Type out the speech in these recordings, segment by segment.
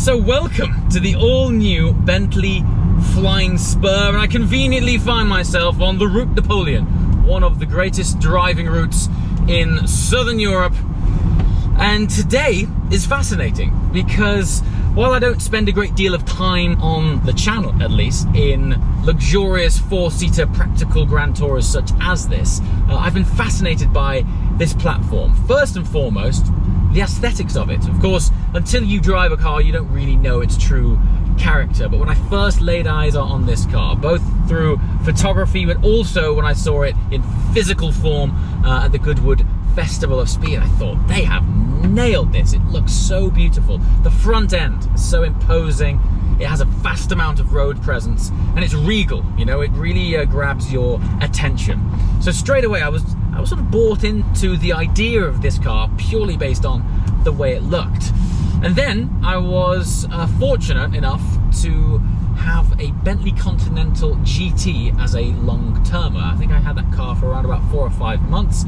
So welcome to the all-new Bentley Flying Spur, and I conveniently find myself on the Route Napoleon, one of the greatest driving routes in Southern Europe. And today is fascinating because while I don't spend a great deal of time on the channel, at least, in luxurious four-seater practical Grand Tourers such as this, I've been fascinated by this platform. First and foremost, the aesthetics of it. Of course, until you drive a car, you don't really know its true character. But when I first laid eyes on this car, both through photography, but also when I saw it in physical form at the Goodwood Festival of Speed, I thought, they have nailed this. It looks so beautiful. The front end is so imposing. It has a vast amount of road presence, and it's regal. You know, it really grabs your attention. So straight away, I was sort of bought into the idea of this car purely based on the way it looked. And then I was fortunate enough to have a Bentley Continental GT as a long-termer. I think I had that car for around about 4 or 5 months.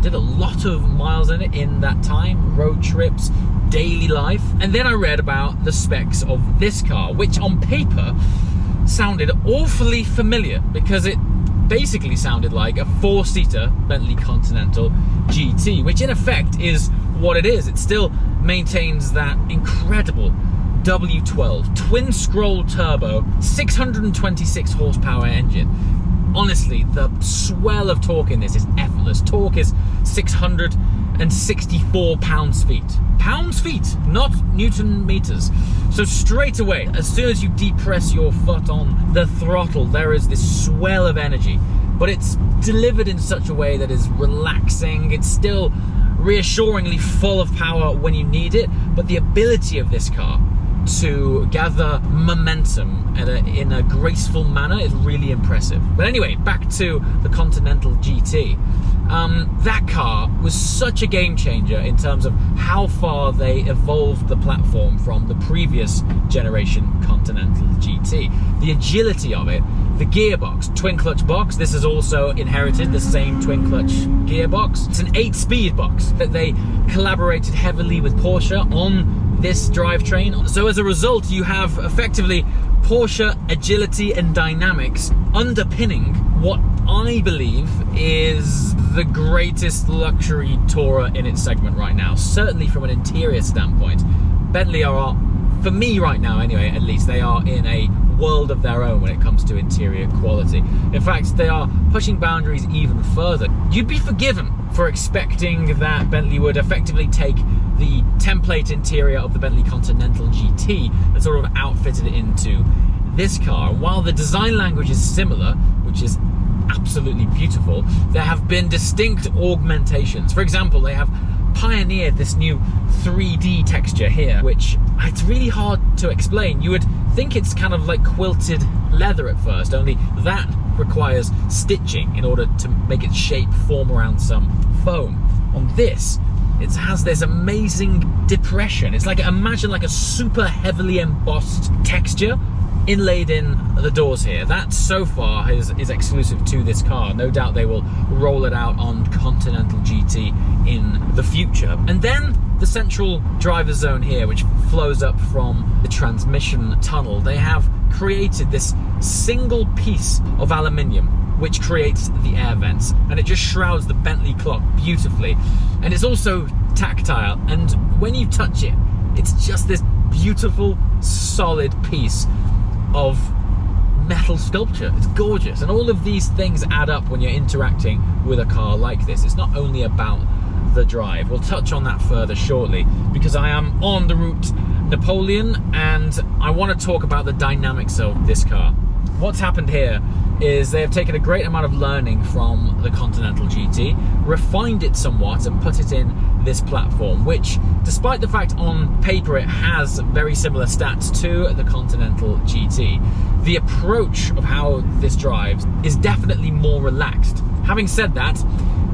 Did a lot of miles in it in that time, road trips, daily life. And then I read about the specs of this car, which on paper sounded awfully familiar because it basically sounded like a 4-seater Bentley Continental GT, which in effect is what it is. It still maintains that incredible W12 twin scroll turbo 626 horsepower engine. Honestly, the swell of torque in this is effortless. Torque is 664 pounds-feet. Pounds-feet, not Newton meters. So straight away, as soon as you depress your foot on the throttle, there is this swell of energy. But it's delivered in such a way that is relaxing. It's still reassuringly full of power when you need it. But the ability of this car to gather momentum in a graceful manner is really impressive. But anyway, back to the Continental GT. That car was such a game changer in terms of how far they evolved the platform from the previous generation Continental GT. The agility of it, the gearbox, twin clutch box. This has also inherited the same twin clutch gearbox. It's an 8-speed box that they collaborated heavily with Porsche on this drivetrain. So as a result, you have effectively Porsche agility and dynamics underpinning what I believe is the greatest luxury tourer in its segment right now. Certainly from an interior standpoint, Bentley are, for me right now anyway, at least, they are in a world of their own when it comes to interior quality. In fact, they are pushing boundaries even further. You'd be forgiven for expecting that Bentley would effectively take the template interior of the Bentley Continental GT and sort of outfitted it into this car. While the design language is similar, which is absolutely beautiful, there have been distinct augmentations. For example, they have pioneered this new 3D texture here, which it's really hard to explain. You would think it's kind of like quilted leather at first, only that requires stitching in order to make its shape form around some foam. On this, it has this amazing depression. It's like, imagine like a super heavily embossed texture inlaid in the doors here. That so far is exclusive to this car. No doubt they will roll it out on Continental GT in the future. And then the central driver's zone here, which flows up from the transmission tunnel, they have created this single piece of aluminium which creates the air vents, and it just shrouds the Bentley clock beautifully. And it's also tactile, and when you touch it, it's just this beautiful solid piece of metal sculpture. It's gorgeous, and all of these things add up when you're interacting with a car like this. It's not only about the drive. We'll touch on that further shortly, because I am on the Route Napoleon and I want to talk about the dynamics of this car. What's happened here is they have taken a great amount of learning from the Continental GT, refined it somewhat and put it in this platform, which, despite the fact on paper it has very similar stats to the Continental GT, the approach of how this drives is definitely more relaxed. Having said that,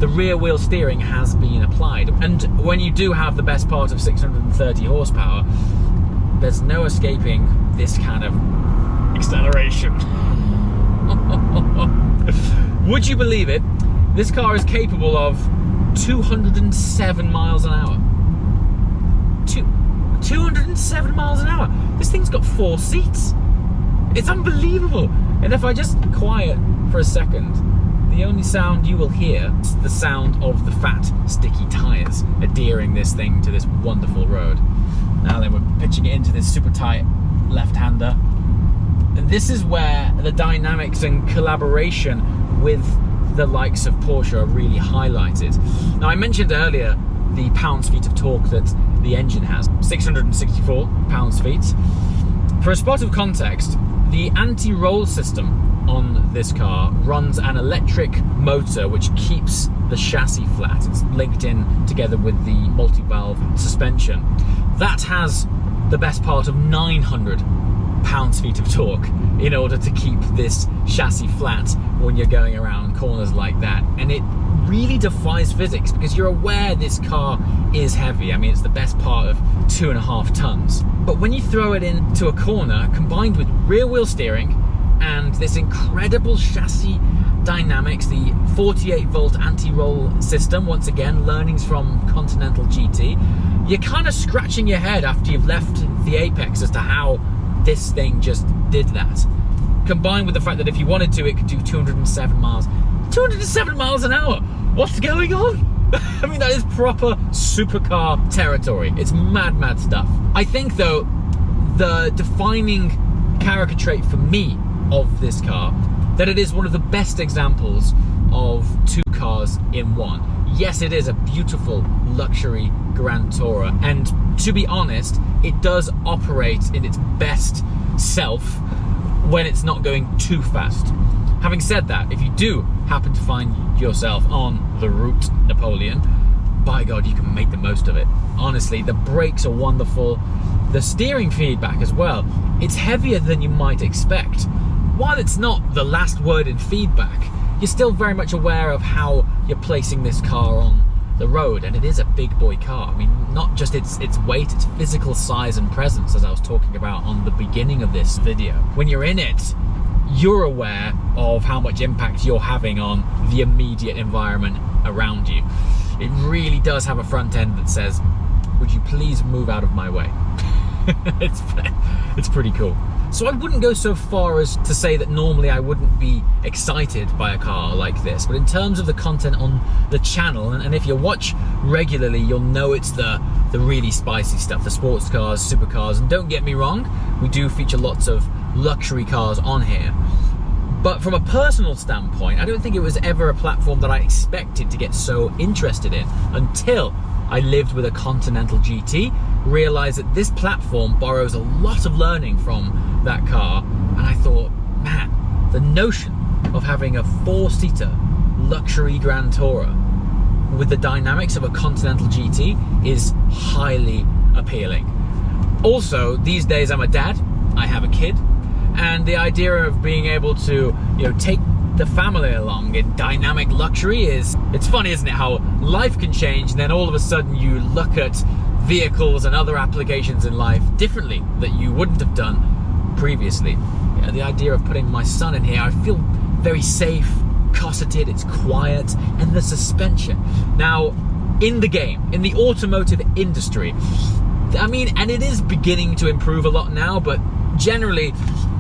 the rear wheel steering has been applied, and when you do have the best part of 630 horsepower, there's no escaping this kind of acceleration. Would you believe it? This car is capable of 207 miles an hour. 207 miles an hour. This thing's got 4 seats. It's unbelievable. And if I just quiet for a second, the only sound you will hear is the sound of the fat, sticky tyres adhering this thing to this wonderful road. Now then, we're pitching it into this super tight left-hander. And this is where the dynamics and collaboration with the likes of Porsche are really highlighted. Now, I mentioned earlier the pounds-feet of torque that the engine has, 664 pounds-feet. For a spot of context, the anti-roll system on this car runs an electric motor which keeps the chassis flat. It's linked in together with the multi-valve suspension. That has the best part of 900 pounds-feet of torque in order to keep this chassis flat when you're going around corners like that. And it really defies physics because you're aware this car is heavy. I mean, it's the best part of 2.5 tons. But when you throw it into a corner, combined with rear wheel steering and this incredible chassis dynamics, the 48-volt anti-roll system, once again, learnings from Continental GT, you're kind of scratching your head after you've left the apex as to how this thing just did that. Combined with the fact that if you wanted to, it could do 207 miles. 207 miles an hour! What's going on? I mean, that is proper supercar territory. It's mad, mad stuff. I think, though, the defining character trait for me of this car, that it is one of the best examples of 2 cars in one. Yes, it is a beautiful luxury Grand Tourer, and to be honest, it does operate in its best self when it's not going too fast. Having said that, if you do happen to find yourself on the route Napoleon, by God, you can make the most of it. Honestly, the brakes are wonderful. The steering feedback as well. It's heavier than you might expect. While it's not the last word in feedback, you're still very much aware of how you're placing this car on the road, and it is a big boy car. I mean, not just its weight, its physical size and presence, as I was talking about on the beginning of this video. When you're in it, you're aware of how much impact you're having on the immediate environment around you. It really does have a front end that says, would you please move out of my way? It's pretty cool. So I wouldn't go so far as to say that normally I wouldn't be excited by a car like this, but in terms of the content on the channel, and if you watch regularly, you'll know it's the really spicy stuff, the sports cars, supercars, and don't get me wrong, we do feature lots of luxury cars on here. But from a personal standpoint, I don't think it was ever a platform that I expected to get so interested in until I lived with a Continental GT, realized that this platform borrows a lot of learning from that car, and I thought, man, the notion of having a 4-seater luxury Grand Tourer with the dynamics of a Continental GT is highly appealing. Also, these days I'm a dad, I have a kid, and the idea of being able to, take the family along in dynamic luxury it's funny, isn't it, how life can change and then all of a sudden you look at vehicles and other applications in life differently that you wouldn't have done previously. The idea of putting my son in here, I feel very safe, cosseted, it's quiet, and the suspension. Now, in the game, in the automotive industry, I mean, and it is beginning to improve a lot now, but generally,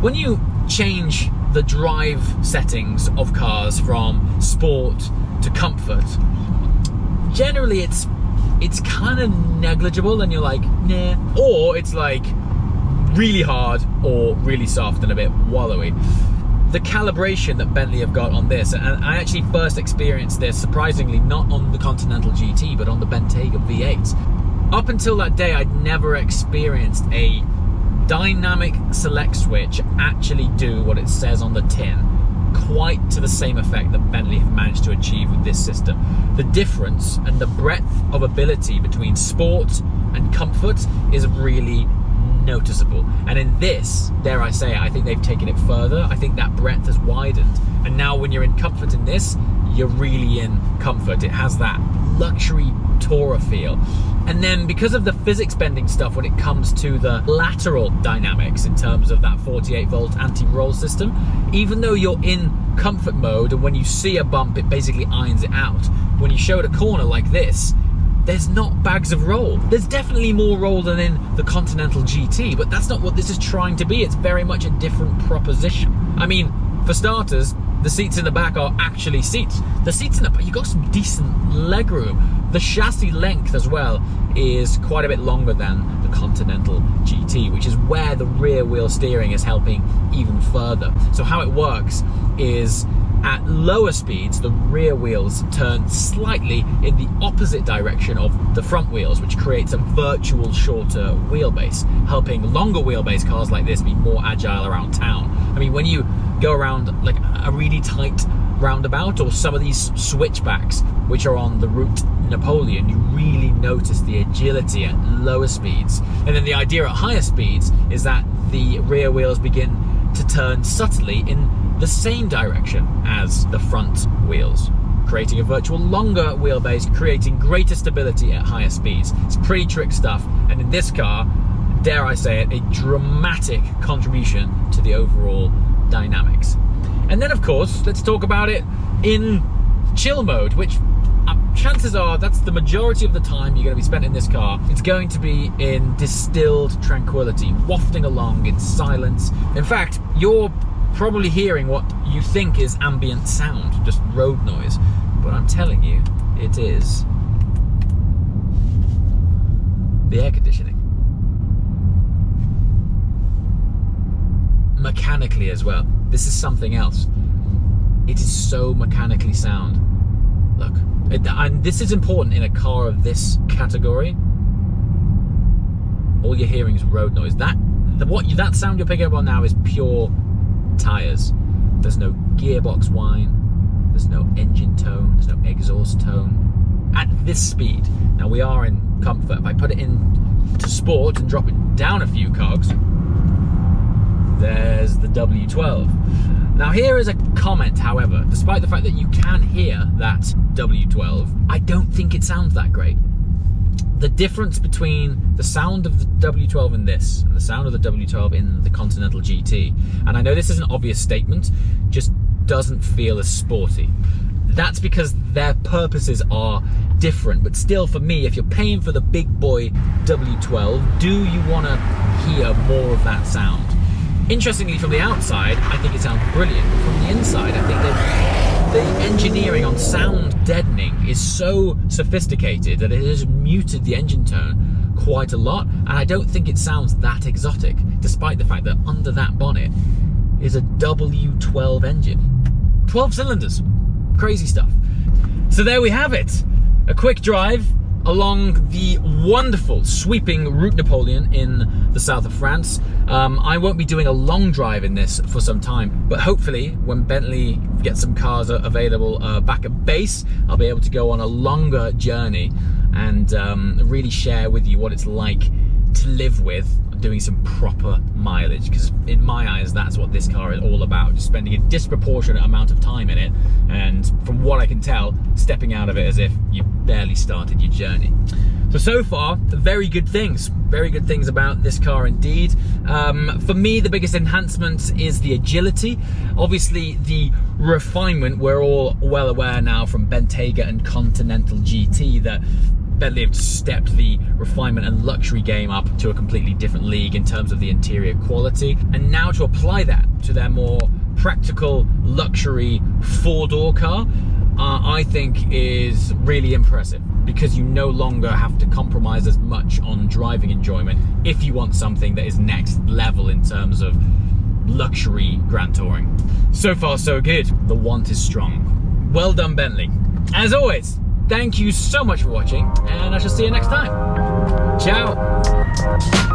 when you change the drive settings of cars from sport to comfort, generally it's kind of negligible and you're like, nah, or it's like really hard or really soft and a bit wallowy. The calibration that Bentley have got on this, and I actually first experienced this surprisingly not on the Continental GT but on the Bentayga V8. Up until that day, I'd never experienced a dynamic select switch actually do what it says on the tin quite to the same effect that Bentley have managed to achieve with this system. The difference and the breadth of ability between sport and comfort is really noticeable, and in this, dare I say, I think they've taken it further. I think that breadth has widened, and now when you're in comfort in this, you're really in comfort. It has that luxury Tourer feel. And then because of the physics bending stuff when it comes to the lateral dynamics in terms of that 48-volt anti-roll system, even though you're in comfort mode and when you see a bump it basically irons it out, when you show it a corner like this, there's not bags of roll. There's definitely more roll than in the Continental GT, but that's not what this is trying to be. It's very much a different proposition. I mean, for starters, the seats in the back are actually seats. The seats in the back, you've got some decent legroom. The chassis length as well is quite a bit longer than the Continental GT, which is where the rear wheel steering is helping even further. So how it works is, at lower speeds, the rear wheels turn slightly in the opposite direction of the front wheels, which creates a virtual shorter wheelbase, helping longer wheelbase cars like this be more agile around town. I mean, when you go around like a really tight roundabout or some of these switchbacks which are on the route Napoleon, you really notice the agility at lower speeds. And then the idea at higher speeds is that the rear wheels begin to turn subtly in the same direction as the front wheels, creating a virtual longer wheelbase, creating greater stability at higher speeds. It's pretty trick stuff, and in this car, dare I say it, a dramatic contribution to the overall dynamics. And then of course, let's talk about it in chill mode, which chances are that's the majority of the time you're going to be spent in this car. It's going to be in distilled tranquility, wafting along in silence. In fact, you're probably hearing what you think is ambient sound, just road noise, but I'm telling you, it is the air conditioning. Mechanically as well, this is something else. It is so mechanically sound. Look, and this is important in a car of this category. All you're hearing is road noise. That sound you're picking up on now is pure tires. There's no gearbox whine, there's no engine tone, there's no exhaust tone at this speed. Now we are in comfort. If I put it in to sport and drop it down a few cogs, there's the W12. Now here is a comment, however, despite the fact that you can hear that W12, I don't think it sounds that great. The difference between the sound of the W12 in this and the sound of the W12 in the Continental GT, and I know this is an obvious statement, just doesn't feel as sporty. That's because their purposes are different, but still for me, if you're paying for the big boy W12, do you want to hear more of that sound? Interestingly, from the outside, I think it sounds brilliant, but from the inside, I think that the engineering on sound deadening is so sophisticated that it has muted the engine tone quite a lot, and I don't think it sounds that exotic, despite the fact that under that bonnet is a W12 engine. 12 cylinders. Crazy stuff. So there we have it. A quick drive along the wonderful sweeping Route Napoleon in the south of France. I won't be doing a long drive in this for some time, but hopefully when Bentley gets some cars available back at base, I'll be able to go on a longer journey and really share with you what it's like to live with doing some proper mileage, because in my eyes that's what this car is all about, just spending a disproportionate amount of time in it, and from what I can tell, stepping out of it as if you barely started your journey. So far, very good things about this car indeed. For me, the biggest enhancement is the agility. Obviously the refinement, we're all well aware now from Bentayga and Continental GT that Bentley have stepped the refinement and luxury game up to a completely different league in terms of the interior quality. And now to apply that to their more practical luxury four-door car, I think is really impressive, because you no longer have to compromise as much on driving enjoyment if you want something that is next level in terms of luxury grand touring. So far so good. The want is strong. Well done, Bentley. As always, thank you so much for watching, and I shall see you next time. Ciao.